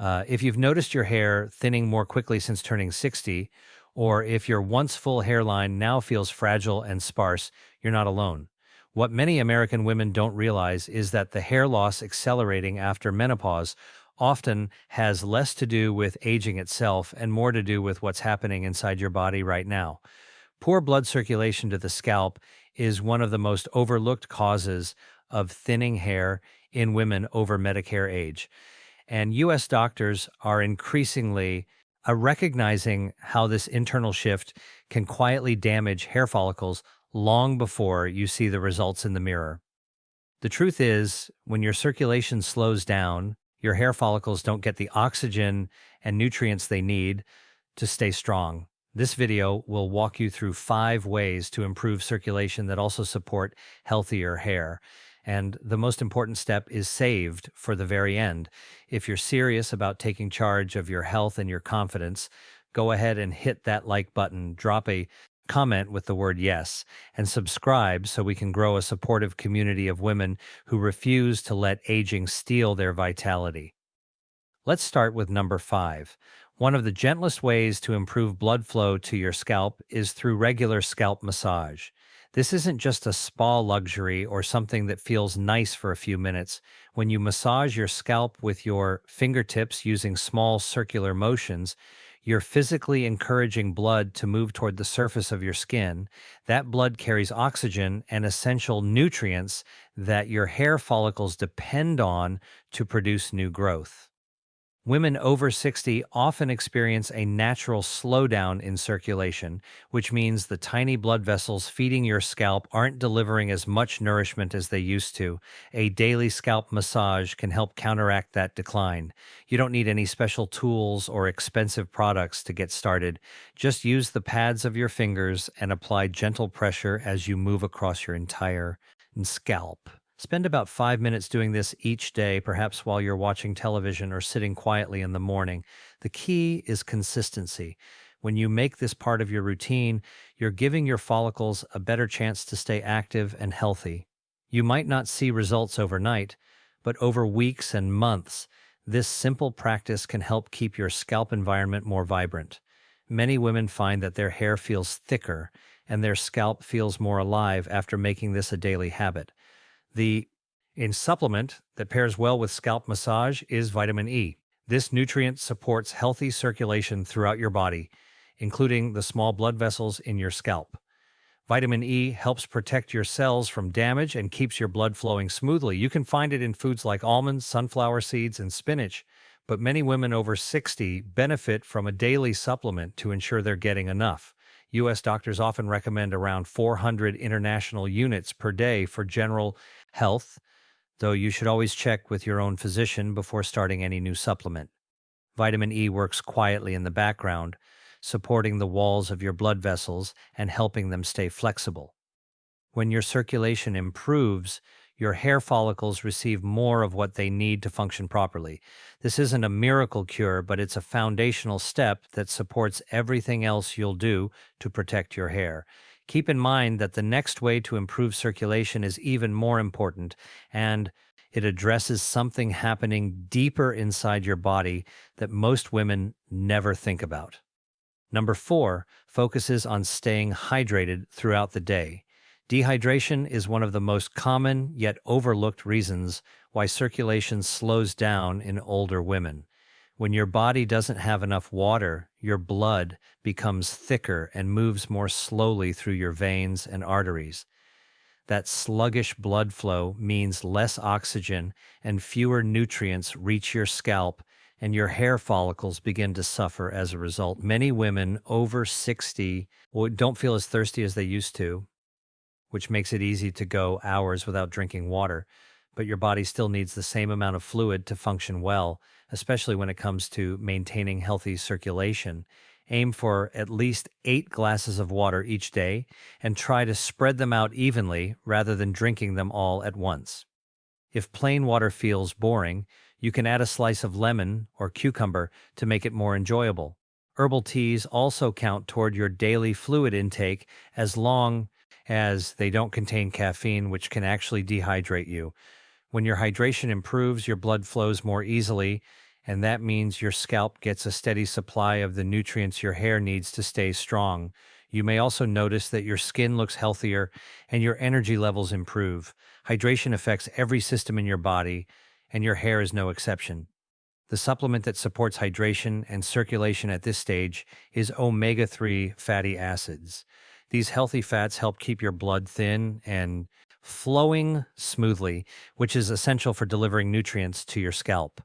If you've noticed your hair thinning more quickly since turning 60, or if your once full hairline now feels fragile and sparse, you're not alone. What many American women don't realize is that the hair loss accelerating after menopause often has less to do with aging itself and more to do with what's happening inside your body right now. Poor blood circulation to the scalp is one of the most overlooked causes of thinning hair in women over Medicare age. And US doctors are increasingly recognizing how this internal shift can quietly damage hair follicles long before you see the results in the mirror. The truth is, when your circulation slows down, your hair follicles don't get the oxygen and nutrients they need to stay strong. This video will walk you through 5 ways to improve circulation that also support healthier hair. And the most important step is saved for the very end. If you're serious about taking charge of your health and your confidence, go ahead and hit that like button, drop a comment with the word yes, and subscribe so we can grow a supportive community of women who refuse to let aging steal their vitality. Let's start with number 5. One of the gentlest ways to improve blood flow to your scalp is through regular scalp massage. This isn't just a spa luxury or something that feels nice for a few minutes. When you massage your scalp with your fingertips using small circular motions, you're physically encouraging blood to move toward the surface of your skin. That blood carries oxygen and essential nutrients that your hair follicles depend on to produce new growth. Women over 60 often experience a natural slowdown in circulation, which means the tiny blood vessels feeding your scalp aren't delivering as much nourishment as they used to. A daily scalp massage can help counteract that decline. You don't need any special tools or expensive products to get started. Just use the pads of your fingers and apply gentle pressure as you move across your entire scalp. Spend about 5 minutes doing this each day, perhaps while you're watching television or sitting quietly in the morning. The key is consistency. When you make this part of your routine, you're giving your follicles a better chance to stay active and healthy. You might not see results overnight, but over weeks and months, this simple practice can help keep your scalp environment more vibrant. Many women find that their hair feels thicker and their scalp feels more alive after making this a daily habit. The supplement that pairs well with scalp massage is vitamin E. This nutrient supports healthy circulation throughout your body, including the small blood vessels in your scalp. Vitamin E helps protect your cells from damage and keeps your blood flowing smoothly. You can find it in foods like almonds, sunflower seeds, and spinach, but many women over 60 benefit from a daily supplement to ensure they're getting enough. U.S. doctors often recommend around 400 international units per day for general health, though you should always check with your own physician before starting any new supplement. Vitamin E works quietly in the background, supporting the walls of your blood vessels and helping them stay flexible. When your circulation improves, your hair follicles receive more of what they need to function properly. This isn't a miracle cure, but it's a foundational step that supports everything else you'll do to protect your hair. Keep in mind that the next way to improve circulation is even more important, and it addresses something happening deeper inside your body that most women never think about. Number 4 focuses on staying hydrated throughout the day. Dehydration is one of the most common yet overlooked reasons why circulation slows down in older women. When your body doesn't have enough water, your blood becomes thicker and moves more slowly through your veins and arteries. That sluggish blood flow means less oxygen and fewer nutrients reach your scalp, and your hair follicles begin to suffer as a result. Many women over 60 don't feel as thirsty as they used to, which makes it easy to go hours without drinking water, but your body still needs the same amount of fluid to function well, especially when it comes to maintaining healthy circulation. Aim for at least 8 glasses of water each day and try to spread them out evenly rather than drinking them all at once. If plain water feels boring, you can add a slice of lemon or cucumber to make it more enjoyable. Herbal teas also count toward your daily fluid intake as long as they don't contain caffeine, which can actually dehydrate you. When your hydration improves, your blood flows more easily and that means your scalp gets a steady supply of the nutrients your hair needs to stay strong. You may also notice that your skin looks healthier and your energy levels improve. Hydration affects every system in your body, and your hair is no exception. The supplement that supports hydration and circulation at this stage is omega-3 fatty acids. These healthy fats help keep your blood thin and flowing smoothly, which is essential for delivering nutrients to your scalp.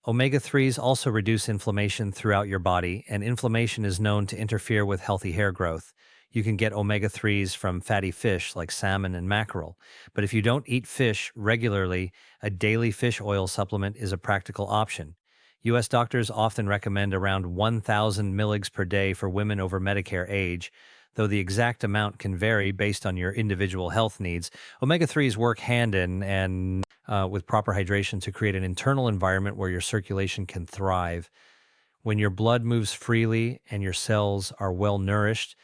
Omega-3s also reduce inflammation throughout your body, and inflammation is known to interfere with healthy hair growth. You can get omega-3s from fatty fish like salmon and mackerel, but if you don't eat fish regularly, a daily fish oil supplement is a practical option. U.S. doctors often recommend around 1,000 milligrams per day for women over Medicare age, though the exact amount can vary based on your individual health needs. Omega-3s work hand in and with proper hydration to create an internal environment where your circulation can thrive. When your blood moves freely and your cells are well nourished,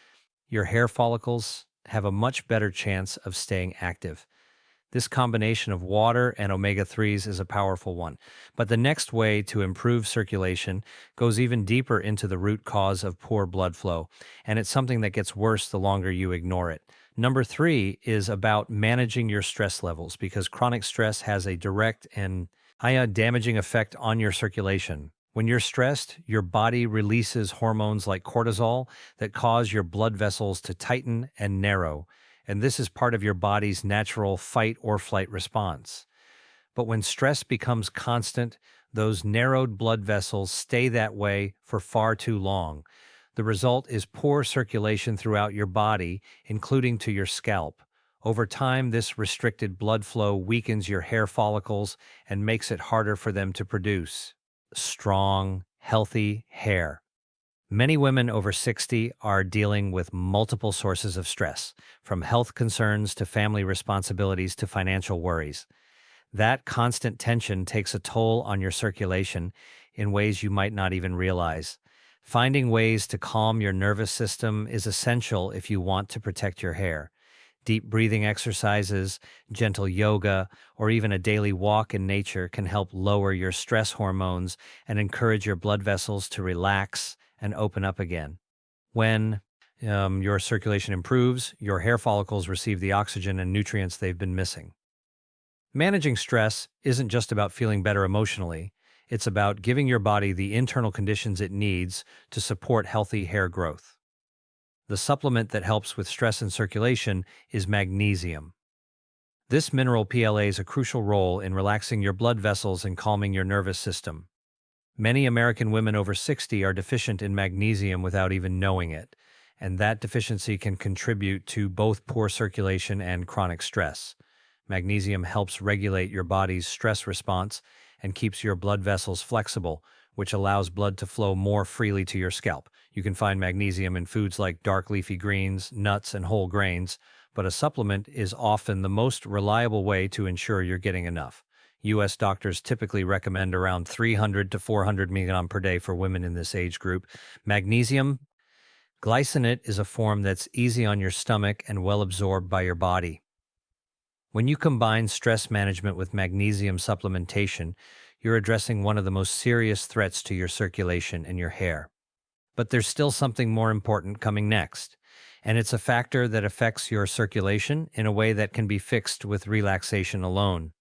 your hair follicles have a much better chance of staying active. This combination of water and omega-3s is a powerful one. But the next way to improve circulation goes even deeper into the root cause of poor blood flow, and it's something that gets worse the longer you ignore it. Number 3 is about managing your stress levels, because chronic stress has a direct and damaging effect on your circulation. When you're stressed, your body releases hormones like cortisol that cause your blood vessels to tighten and narrow, and this is part of your body's natural fight or flight response. But when stress becomes constant, those narrowed blood vessels stay that way for far too long. The result is poor circulation throughout your body, including to your scalp. Over time, this restricted blood flow weakens your hair follicles and makes it harder for them to produce strong, healthy hair. Many women over 60 are dealing with multiple sources of stress, from health concerns to family responsibilities to financial worries. That constant tension takes a toll on your circulation in ways you might not even realize. Finding ways to calm your nervous system is essential if you want to protect your hair. Deep breathing exercises, gentle yoga, or even a daily walk in nature can help lower your stress hormones and encourage your blood vessels to relax and open up again. When your circulation improves, your hair follicles receive the oxygen and nutrients they've been missing. Managing stress isn't just about feeling better emotionally. It's about giving your body the internal conditions it needs to support healthy hair growth. The supplement that helps with stress and circulation is magnesium. This mineral plays a crucial role in relaxing your blood vessels and calming your nervous system. Many American women over 60 are deficient in magnesium without even knowing it, and that deficiency can contribute to both poor circulation and chronic stress. Magnesium helps regulate your body's stress response and keeps your blood vessels flexible, which allows blood to flow more freely to your scalp. You can find magnesium in foods like dark leafy greens, nuts, and whole grains, but a supplement is often the most reliable way to ensure you're getting enough. U.S. doctors typically recommend around 300 to 400 milligrams per day for women in this age group. Magnesium glycinate is a form that's easy on your stomach and well absorbed by your body. When you combine stress management with magnesium supplementation, you're addressing one of the most serious threats to your circulation and your hair. But there's still something more important coming next, and it's a factor that affects your circulation in a way that can be fixed with relaxation alone.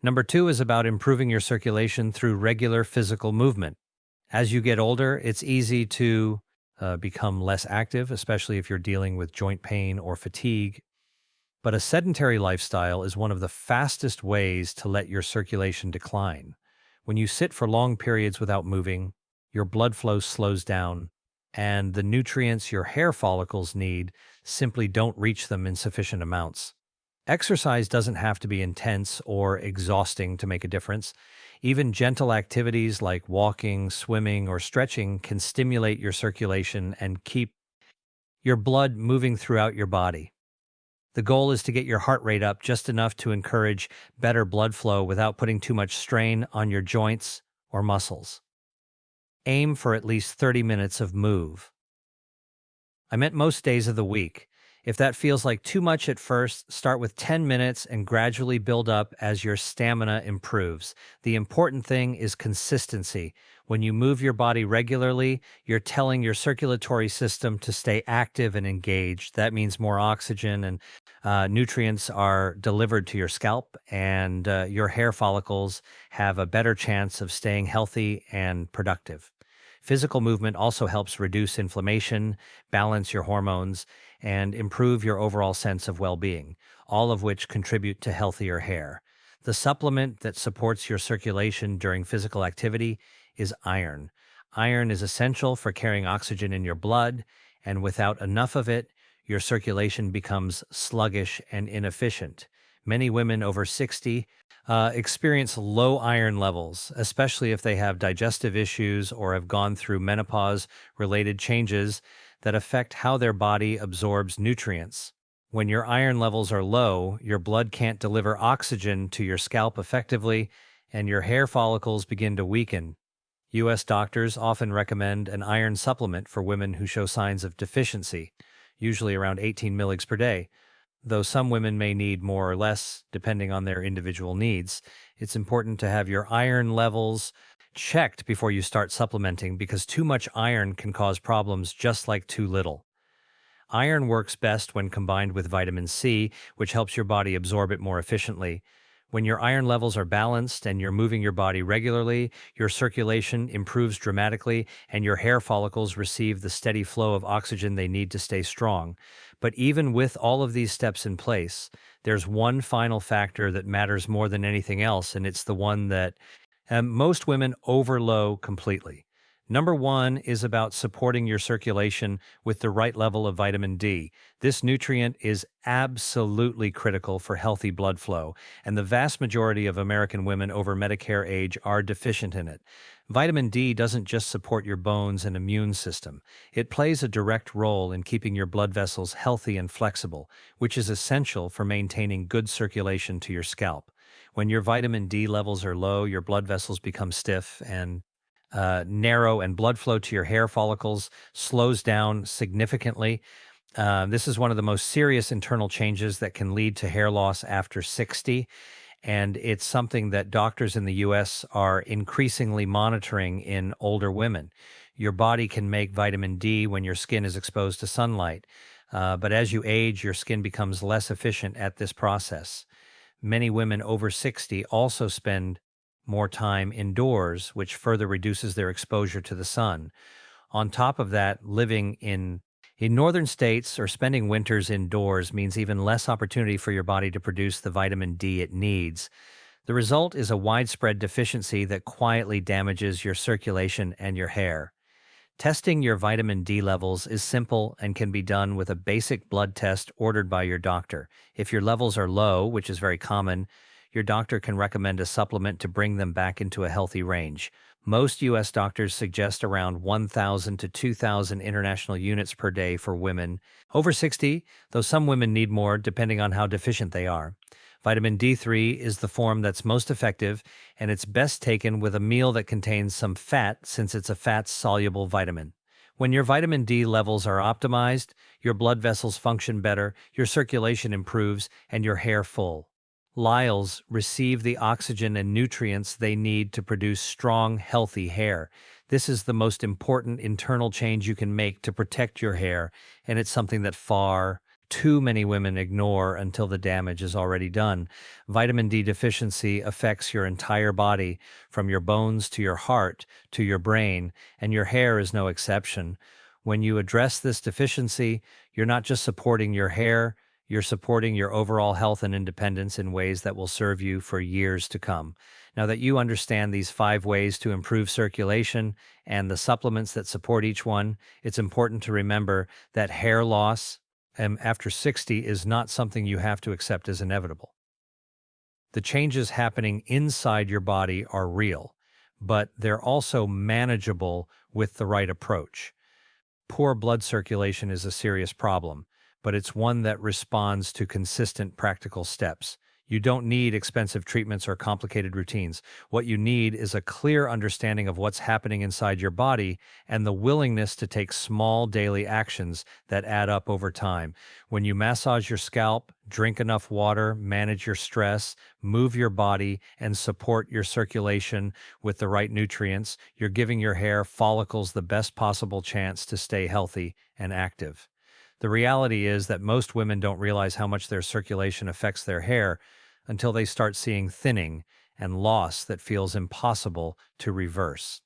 Number 2 is about improving your circulation through regular physical movement. As you get older, it's easy to become less active, especially if you're dealing with joint pain or fatigue. But a sedentary lifestyle is one of the fastest ways to let your circulation decline. When you sit for long periods without moving, your blood flow slows down, and the nutrients your hair follicles need simply don't reach them in sufficient amounts. Exercise doesn't have to be intense or exhausting to make a difference. Even gentle activities like walking, swimming, or stretching can stimulate your circulation and keep your blood moving throughout your body. The goal is to get your heart rate up just enough to encourage better blood flow without putting too much strain on your joints or muscles. Aim for at least 30 minutes of move. I meant most days of the week. If that feels like too much at first, start with 10 minutes and gradually build up as your stamina improves. The important thing is consistency. When you move your body regularly, you're telling your circulatory system to stay active and engaged. That means more oxygen and nutrients are delivered to your scalp, and your hair follicles have a better chance of staying healthy and productive. Physical movement also helps reduce inflammation, balance your hormones, and improve your overall sense of well being, all of which contribute to healthier hair. The supplement that supports your circulation during physical activity is iron. Iron is essential for carrying oxygen in your blood, and without enough of it, your circulation becomes sluggish and inefficient. Many women over 60 experience low iron levels, especially if they have digestive issues or have gone through menopause related changes that affect how their body absorbs nutrients. When your iron levels are low, your blood can't deliver oxygen to your scalp effectively, and your hair follicles begin to weaken. U.S. doctors often recommend an iron supplement for women who show signs of deficiency, usually around 18 milligrams per day. Though some women may need more or less, depending on their individual needs, it's important to have your iron levels checked before you start supplementing because too much iron can cause problems just like too little. Iron works best when combined with vitamin C, which helps your body absorb it more efficiently. When your iron levels are balanced and you're moving your body regularly, your circulation improves dramatically and your hair follicles receive the steady flow of oxygen they need to stay strong. But even with all of these steps in place, there's one final factor that matters more than anything else, and it's the one that most women overload completely. Number one is about supporting your circulation with the right level of vitamin D. This nutrient is absolutely critical for healthy blood flow, and the vast majority of American women over Medicare age are deficient in it. Vitamin D doesn't just support your bones and immune system. It plays a direct role in keeping your blood vessels healthy and flexible, which is essential for maintaining good circulation to your scalp. When your vitamin D levels are low, your blood vessels become stiff and narrow, and blood flow to your hair follicles slows down significantly. This is one of the most serious internal changes that can lead to hair loss after 60. And it's something that doctors in the US are increasingly monitoring in older women. Your body can make vitamin D when your skin is exposed to sunlight. But as you age, your skin becomes less efficient at this process. Many women over 60 also spend more time indoors, which further reduces their exposure to the sun. On top of that, living in northern states or spending winters indoors means even less opportunity for your body to produce the vitamin D it needs. The result is a widespread deficiency that quietly damages your circulation and your hair. Testing your vitamin D levels is simple and can be done with a basic blood test ordered by your doctor. If your levels are low, which is very common, your doctor can recommend a supplement to bring them back into a healthy range. Most U.S. doctors suggest around 1,000 to 2,000 international units per day for women over 60, though some women need more depending on how deficient they are. Vitamin D3 is the form that's most effective, and it's best taken with a meal that contains some fat since it's a fat-soluble vitamin. When your vitamin D levels are optimized, your blood vessels function better, your circulation improves, and your hair full. Lyles receive the oxygen and nutrients they need to produce strong, healthy hair. This is the most important internal change you can make to protect your hair, and it's something that far too many women ignore until the damage is already done. Vitamin D deficiency affects your entire body, from your bones to your heart to your brain, and your hair is no exception. When you address this deficiency, you're not just supporting your hair, you're supporting your overall health and independence in ways that will serve you for years to come. Now that you understand these 5 ways to improve circulation and the supplements that support each one, it's important to remember that hair loss after 60 is not something you have to accept as inevitable. The changes happening inside your body are real, but they're also manageable with the right approach. Poor blood circulation is a serious problem, but it's one that responds to consistent practical steps. You don't need expensive treatments or complicated routines. What you need is a clear understanding of what's happening inside your body and the willingness to take small daily actions that add up over time. When you massage your scalp, drink enough water, manage your stress, move your body, and support your circulation with the right nutrients, you're giving your hair follicles the best possible chance to stay healthy and active. The reality is that most women don't realize how much their circulation affects their hair until they start seeing thinning and loss that feels impossible to reverse.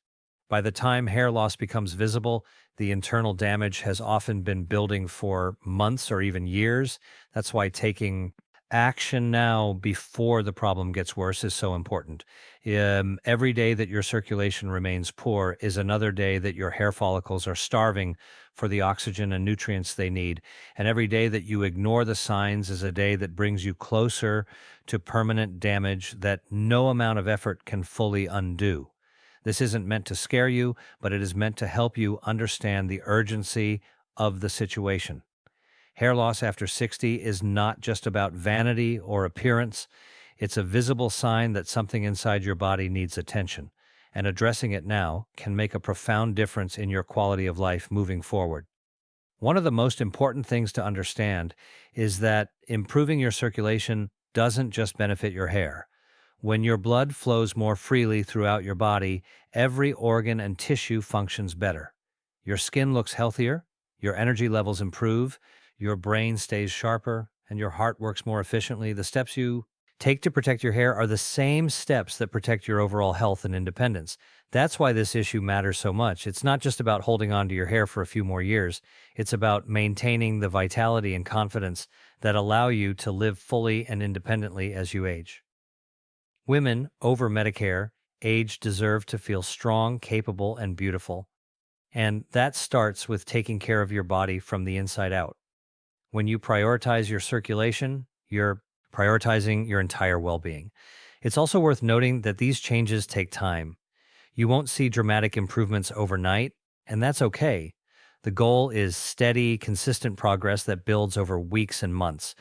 By the time hair loss becomes visible, the internal damage has often been building for months or even years. That's why taking action now before the problem gets worse is so important. Every day that your circulation remains poor is another day that your hair follicles are starving for the oxygen and nutrients they need. And every day that you ignore the signs is a day that brings you closer to permanent damage that no amount of effort can fully undo. This isn't meant to scare you, but it is meant to help you understand the urgency of the situation. Hair loss after 60 is not just about vanity or appearance. It's a visible sign that something inside your body needs attention, and addressing it now can make a profound difference in your quality of life moving forward. One of the most important things to understand is that improving your circulation doesn't just benefit your hair. When your blood flows more freely throughout your body, every organ and tissue functions better. Your skin looks healthier, your energy levels improve, your brain stays sharper, and your heart works more efficiently. The steps you take to protect your hair are the same steps that protect your overall health and independence. That's why this issue matters so much. It's not just about holding on to your hair for a few more years. It's about maintaining the vitality and confidence that allow you to live fully and independently as you age. Women over Medicare age deserve to feel strong, capable, and beautiful. And that starts with taking care of your body from the inside out. When you prioritize your circulation, you're prioritizing your entire well-being. It's also worth noting that these changes take time. You won't see dramatic improvements overnight, and that's okay. The goal is steady, consistent progress that builds over weeks and months.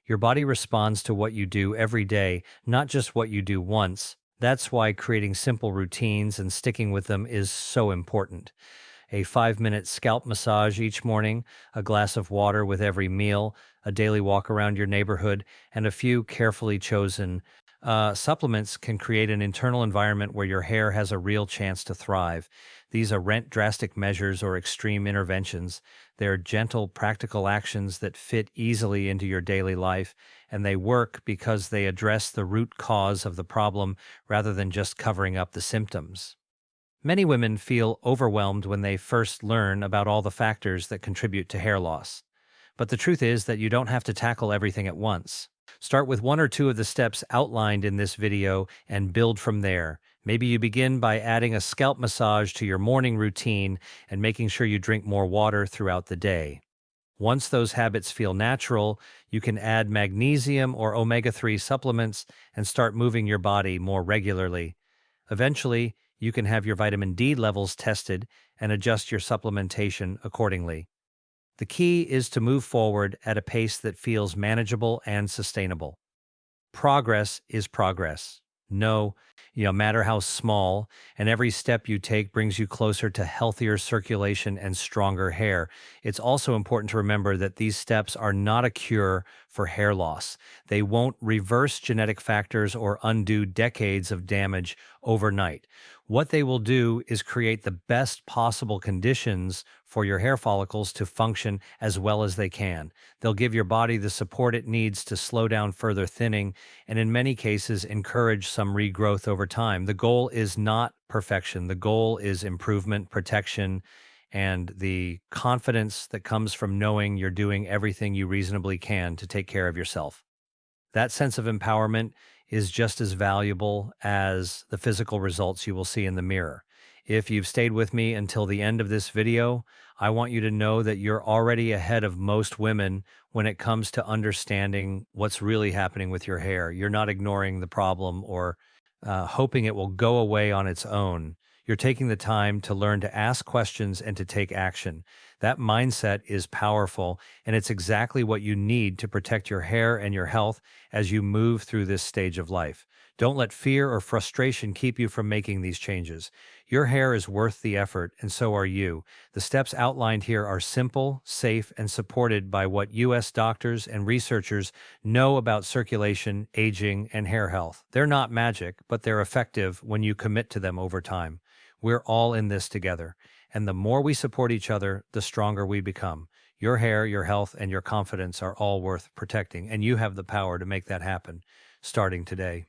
Your body responds to what you do every day, not just what you do once. That's why creating simple routines and sticking with them is so important. A 5-minute scalp massage each morning, a glass of water with every meal, a daily walk around your neighborhood, and a few carefully chosen supplements can create an internal environment where your hair has a real chance to thrive. These aren't drastic measures or extreme interventions. They're gentle, practical actions that fit easily into your daily life, and they work because they address the root cause of the problem rather than just covering up the symptoms. Many women feel overwhelmed when they first learn about all the factors that contribute to hair loss. But the truth is that you don't have to tackle everything at once. Start with one or two of the steps outlined in this video and build from there. Maybe you begin by adding a scalp massage to your morning routine and making sure you drink more water throughout the day. Once those habits feel natural, you can add magnesium or omega-3 supplements and start moving your body more regularly. Eventually, you can have your vitamin D levels tested and adjust your supplementation accordingly. The key is to move forward at a pace that feels manageable and sustainable. Progress is progress. No matter how small, and every step you take brings you closer to healthier circulation and stronger hair. It's also important to remember that these steps are not a cure for hair loss. They won't reverse genetic factors or undo decades of damage overnight. What they will do is create the best possible conditions for your hair follicles to function as well as they can. They'll give your body the support it needs to slow down further thinning, and in many cases, encourage some regrowth over time. The goal is not perfection. The goal is improvement, protection, and the confidence that comes from knowing you're doing everything you reasonably can to take care of yourself. That sense of empowerment is just as valuable as the physical results you will see in the mirror. If you've stayed with me until the end of this video, I want you to know that you're already ahead of most women when it comes to understanding what's really happening with your hair. You're not ignoring the problem or hoping it will go away on its own. You're taking the time to learn to ask questions and to take action. That mindset is powerful, and it's exactly what you need to protect your hair and your health as you move through this stage of life. Don't let fear or frustration keep you from making these changes. Your hair is worth the effort, and so are you. The steps outlined here are simple, safe, and supported by what U.S. doctors and researchers know about circulation, aging, and hair health. They're not magic, but they're effective when you commit to them over time. We're all in this together, and the more we support each other, the stronger we become. Your hair, your health, and your confidence are all worth protecting, and you have the power to make that happen, starting today.